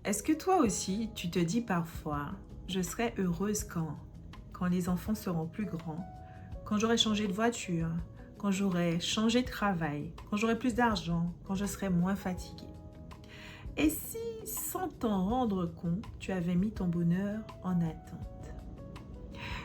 Est-ce que toi aussi, tu te dis parfois, je serai heureuse quand les enfants seront plus grands, quand j'aurai changé de voiture, quand j'aurai changé de travail, quand j'aurai plus d'argent, quand je serai moins fatiguée? Et si, sans t'en rendre compte, tu avais mis ton bonheur en attente?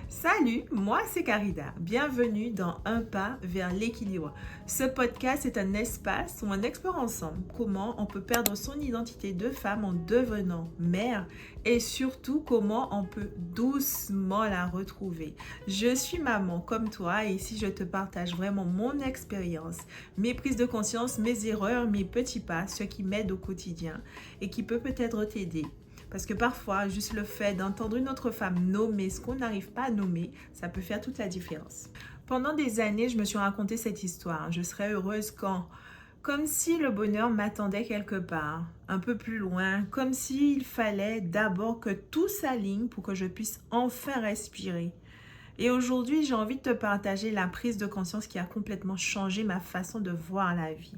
Salut, moi c'est Carida. Bienvenue dans Un pas vers l'équilibre. Ce podcast est un espace où on explore ensemble comment on peut perdre son identité de femme en devenant mère et surtout comment on peut doucement la retrouver. Je suis maman comme toi et ici je te partage vraiment mon expérience, mes prises de conscience, mes erreurs, mes petits pas, ce qui m'aide au quotidien et qui peut peut-être t'aider. Parce que parfois, juste le fait d'entendre une autre femme nommer ce qu'on n'arrive pas à nommer, ça peut faire toute la différence. Pendant des années, je me suis raconté cette histoire. Je serais heureuse quand, comme si le bonheur m'attendait quelque part, un peu plus loin, comme s'il fallait d'abord que tout s'aligne pour que je puisse enfin respirer. Et aujourd'hui, j'ai envie de te partager la prise de conscience qui a complètement changé ma façon de voir la vie.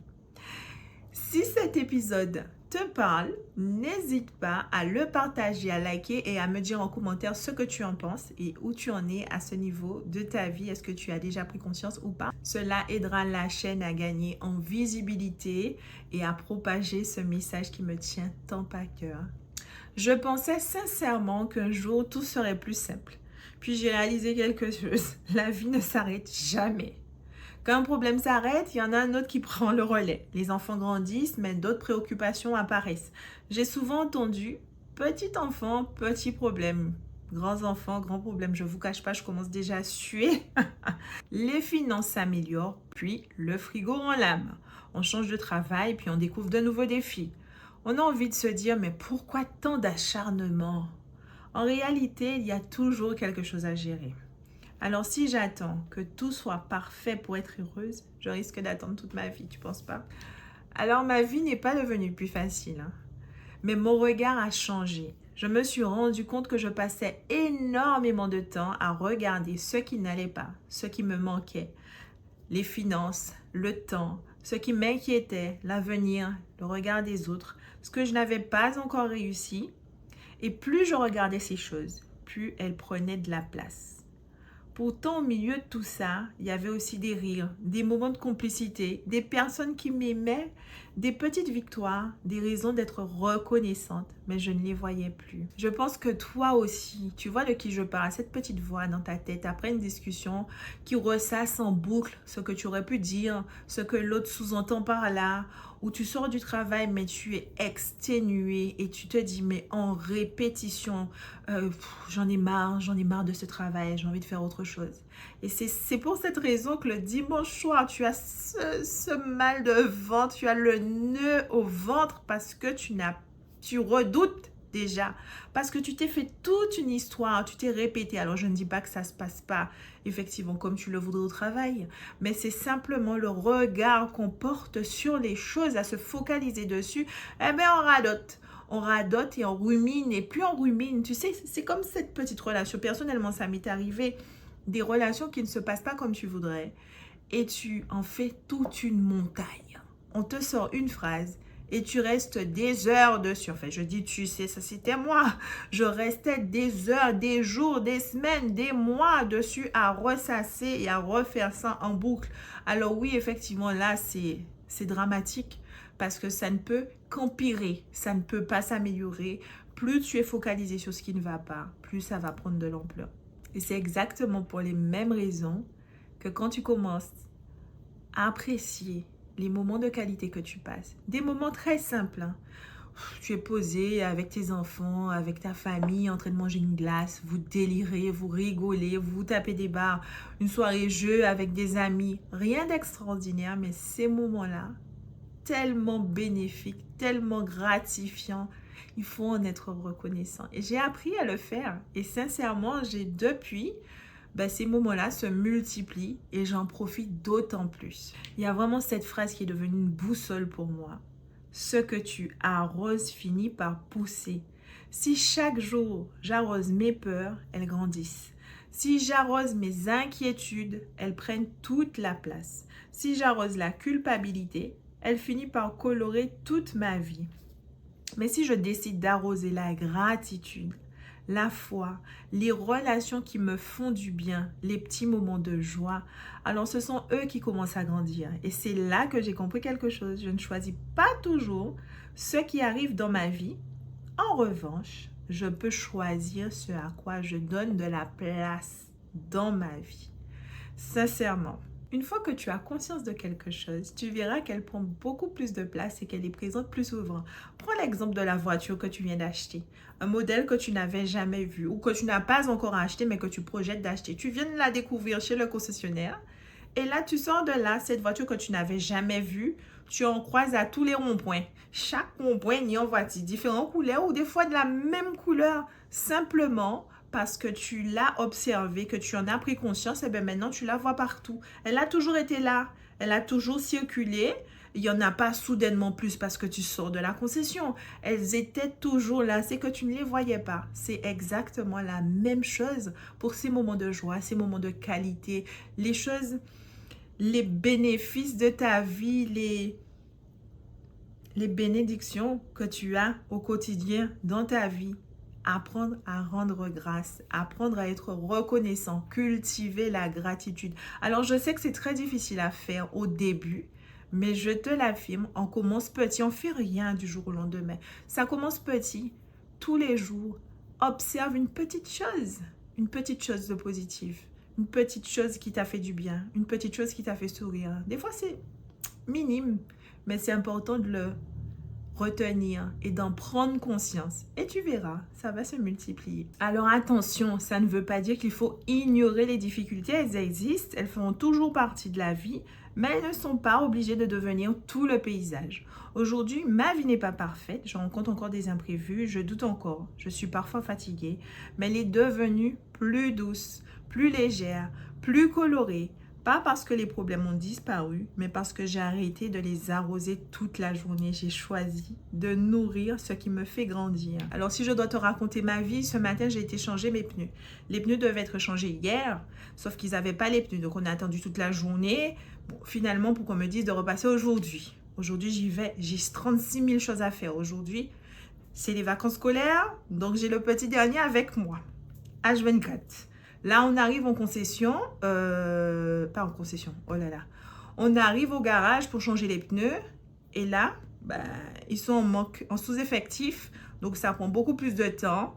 Si cet épisode te parle, n'hésite pas à le partager, à liker et à me dire en commentaire ce que tu en penses et où tu en es à ce niveau de ta vie. Est-ce que tu as déjà pris conscience ou pas? Cela aidera la chaîne à gagner en visibilité et à propager ce message qui me tient tant à cœur. Je pensais sincèrement qu'un jour tout serait plus simple. Puis j'ai réalisé quelque chose. La vie ne s'arrête jamais. Quand un problème s'arrête, il y en a un autre qui prend le relais. Les enfants grandissent, mais d'autres préoccupations apparaissent. J'ai souvent entendu petit enfant, petit problème. Grands enfants, grands problèmes. Je ne vous cache pas, je commence déjà à suer. Les finances s'améliorent, puis le frigo en lame. On change de travail, puis on découvre de nouveaux défis. On a envie de se dire, mais pourquoi tant d'acharnement? En réalité, il y a toujours quelque chose à gérer. Alors si j'attends que tout soit parfait pour être heureuse, je risque d'attendre toute ma vie, tu penses pas? Alors ma vie n'est pas devenue plus facile, hein. Mais mon regard a changé. Je me suis rendu compte que je passais énormément de temps à regarder ce qui n'allait pas, ce qui me manquait, les finances, le temps, ce qui m'inquiétait, l'avenir, le regard des autres, ce que je n'avais pas encore réussi. Et plus je regardais ces choses, plus elles prenaient de la place. Pourtant, au milieu de tout ça, il y avait aussi des rires, des moments de complicité, des personnes qui m'aimaient, des petites victoires, des raisons d'être reconnaissante, mais je ne les voyais plus. Je pense que toi aussi, tu vois de qui je parle, cette petite voix dans ta tête après une discussion qui ressasse en boucle ce que tu aurais pu dire, ce que l'autre sous-entend par là, où tu sors du travail mais tu es exténué et tu te dis mais en répétition, j'en ai marre de ce travail, j'ai envie de faire autre chose. Et c'est pour cette raison que le dimanche soir, tu as ce mal de ventre, tu as le nœud au ventre parce que tu redoutes déjà, parce que tu t'es fait toute une histoire, tu t'es répété. Alors je ne dis pas que ça se passe pas effectivement comme tu le voudrais au travail, mais c'est simplement le regard qu'on porte sur les choses, à se focaliser dessus. Eh bien on radote et on rumine, et plus on rumine, tu sais, c'est comme cette petite relation. Personnellement, ça m'est arrivé, des relations qui ne se passent pas comme tu voudrais, et tu en fais toute une montagne. On te sort une phrase, et tu restes des heures dessus. Enfin, je dis tu sais, ça c'était moi. Je restais des heures, des jours, des semaines, des mois dessus à ressasser et à refaire ça en boucle. Alors oui, effectivement, là, c'est dramatique parce que ça ne peut qu'empirer, ça ne peut pas s'améliorer. Plus tu es focalisé sur ce qui ne va pas, plus ça va prendre de l'ampleur. Et c'est exactement pour les mêmes raisons que quand tu commences à apprécier les moments de qualité que tu passes, des moments très simples, hein. Tu es posé avec tes enfants, avec ta famille, en train de manger une glace, vous délirez, vous rigolez, vous tapez des barres, une soirée jeu avec des amis, rien d'extraordinaire, mais ces moments-là, tellement bénéfiques, tellement gratifiants, il faut en être reconnaissant. Et j'ai appris à le faire, et sincèrement, ces moments-là se multiplient et j'en profite d'autant plus. Il y a vraiment cette phrase qui est devenue une boussole pour moi. Ce que tu arroses finit par pousser. Si chaque jour j'arrose mes peurs, elles grandissent. Si j'arrose mes inquiétudes, elles prennent toute la place. Si j'arrose la culpabilité, elle finit par colorer toute ma vie. Mais si je décide d'arroser la gratitude, la foi, les relations qui me font du bien, les petits moments de joie, alors ce sont eux qui commencent à grandir. Et c'est là que j'ai compris quelque chose. Je ne choisis pas toujours ce qui arrive dans ma vie. En revanche, je peux choisir ce à quoi je donne de la place dans ma vie. Sincèrement, une fois que tu as conscience de quelque chose, tu verras qu'elle prend beaucoup plus de place et qu'elle est présente plus souvent. Prends l'exemple de la voiture que tu viens d'acheter. Un modèle que tu n'avais jamais vu ou que tu n'as pas encore acheté mais que tu projettes d'acheter. Tu viens de la découvrir chez le concessionnaire et là, tu sors de là, cette voiture que tu n'avais jamais vue, tu en croises à tous les ronds-points. Chaque rond-point, il y en voit-il différentes couleurs ou des fois de la même couleur. Simplement parce que tu l'as observé, que tu en as pris conscience, et bien maintenant tu la vois partout. Elle a toujours été là, elle a toujours circulé. Il n'y en a pas soudainement plus parce que tu sors de la concession. Elles étaient toujours là, c'est que tu ne les voyais pas. C'est exactement la même chose pour ces moments de joie, ces moments de qualité, les choses, les bénéfices de ta vie, les bénédictions que tu as au quotidien dans ta vie. Apprendre à rendre grâce, apprendre à être reconnaissant, cultiver la gratitude. Alors, je sais que c'est très difficile à faire au début, mais je te l'affirme, on commence petit, on ne fait rien du jour au lendemain. Ça commence petit, tous les jours. Observe une petite chose de positive, une petite chose qui t'a fait du bien, une petite chose qui t'a fait sourire. Des fois, c'est minime, mais c'est important de le retenir et d'en prendre conscience. Et tu verras, ça va se multiplier. Alors attention, ça ne veut pas dire qu'il faut ignorer les difficultés. Elles existent, elles font toujours partie de la vie, mais elles ne sont pas obligées de devenir tout le paysage. Aujourd'hui, ma vie n'est pas parfaite, je rencontre encore des imprévus, je doute encore, je suis parfois fatiguée, mais elle est devenue plus douce, plus légère, plus colorée. Pas parce que les problèmes ont disparu, mais parce que j'ai arrêté de les arroser toute la journée. J'ai choisi de nourrir ce qui me fait grandir. Alors, si je dois te raconter ma vie, ce matin, j'ai été changer mes pneus. Les pneus devaient être changés hier, sauf qu'ils n'avaient pas les pneus. Donc, on a attendu toute la journée. Bon, finalement, pour qu'on me dise de repasser aujourd'hui. Aujourd'hui, j'y vais. J'ai 36 000 choses à faire. Aujourd'hui, c'est les vacances scolaires. Donc, j'ai le petit dernier avec moi. H24. Là, on arrive en concession, pas en concession, oh là là. On arrive au garage pour changer les pneus et là, ils sont en sous-effectif, donc ça prend beaucoup plus de temps.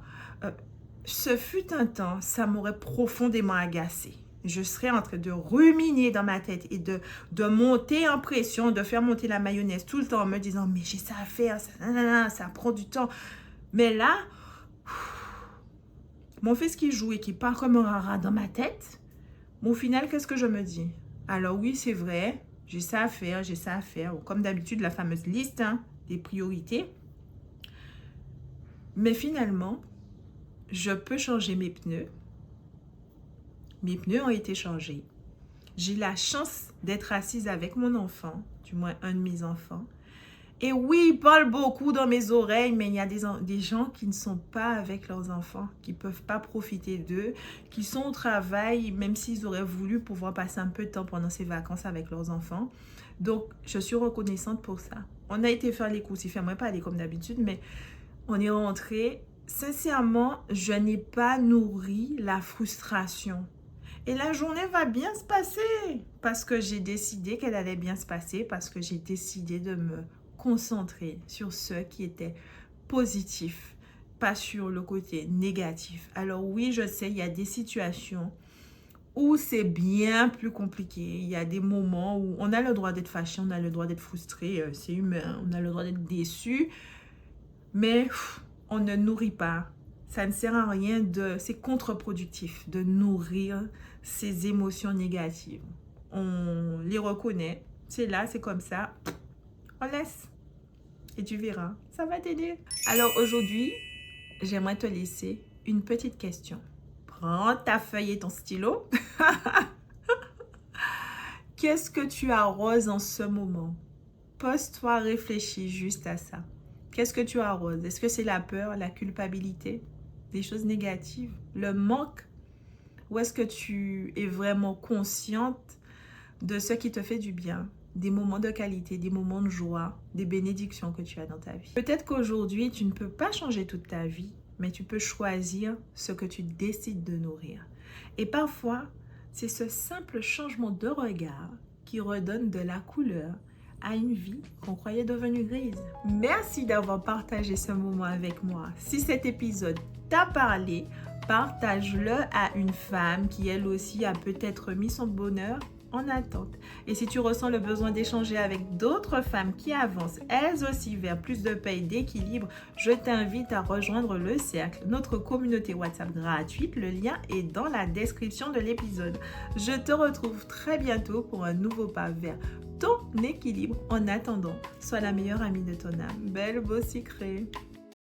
Ce fut un temps, ça m'aurait profondément agacée. Je serais en train de ruminer dans ma tête et de monter en pression, de faire monter la mayonnaise tout le temps en me disant « mais j'ai ça à faire, ça prend du temps ». Mais là... Mon fils qui joue et qui part comme un rara dans ma tête, mais au final, qu'est-ce que je me dis? Alors oui, c'est vrai, j'ai ça à faire, j'ai ça à faire. Comme d'habitude, la fameuse liste des priorités. Mais finalement, je peux changer mes pneus. Mes pneus ont été changés. J'ai la chance d'être assise avec mon enfant, du moins un de mes enfants. Et oui, il parle beaucoup dans mes oreilles, mais il y a des gens qui ne sont pas avec leurs enfants, qui ne peuvent pas profiter d'eux, qui sont au travail, même s'ils auraient voulu pouvoir passer un peu de temps pendant ces vacances avec leurs enfants. Donc, je suis reconnaissante pour ça. On a été faire les courses, il ne fait moins pas aller comme d'habitude, mais on est rentré. Sincèrement, je n'ai pas nourri la frustration. Et la journée va bien se passer parce que j'ai décidé qu'elle allait bien se passer, parce que j'ai décidé de me concentrer sur ce qui était positif, pas sur le côté négatif. Alors oui, je sais, il y a des situations où c'est bien plus compliqué. Il y a des moments où on a le droit d'être fâché, on a le droit d'être frustré, c'est humain, on a le droit d'être déçu, mais on ne nourrit pas. Ça ne sert à rien c'est contre-productif de nourrir ces émotions négatives. On les reconnaît, c'est là, c'est comme ça, on laisse. Et tu verras, ça va t'aider. Alors aujourd'hui, j'aimerais te laisser une petite question. Prends ta feuille et ton stylo. Qu'est-ce que tu arroses en ce moment? Pose-toi, réfléchis juste à ça. Qu'est-ce que tu arroses? Est-ce que c'est la peur, la culpabilité, des choses négatives, le manque? Ou est-ce que tu es vraiment consciente de ce qui te fait du bien? des moments de qualité, des moments de joie, des bénédictions que tu as dans ta vie. Peut-être qu'aujourd'hui, tu ne peux pas changer toute ta vie, mais tu peux choisir ce que tu décides de nourrir. Et parfois, c'est ce simple changement de regard qui redonne de la couleur à une vie qu'on croyait devenue grise. Merci d'avoir partagé ce moment avec moi. Si cet épisode t'a parlé, partage-le à une femme qui elle aussi a peut-être mis son bonheur en attente. Et si tu ressens le besoin d'échanger avec d'autres femmes qui avancent elles aussi vers plus de paix et d'équilibre, je t'invite à rejoindre le cercle, notre communauté WhatsApp gratuite. Le lien est dans la description de l'épisode. Je te retrouve très bientôt pour un nouveau pas vers ton équilibre. En attendant, sois la meilleure amie de ton âme. Belle, beau, secret.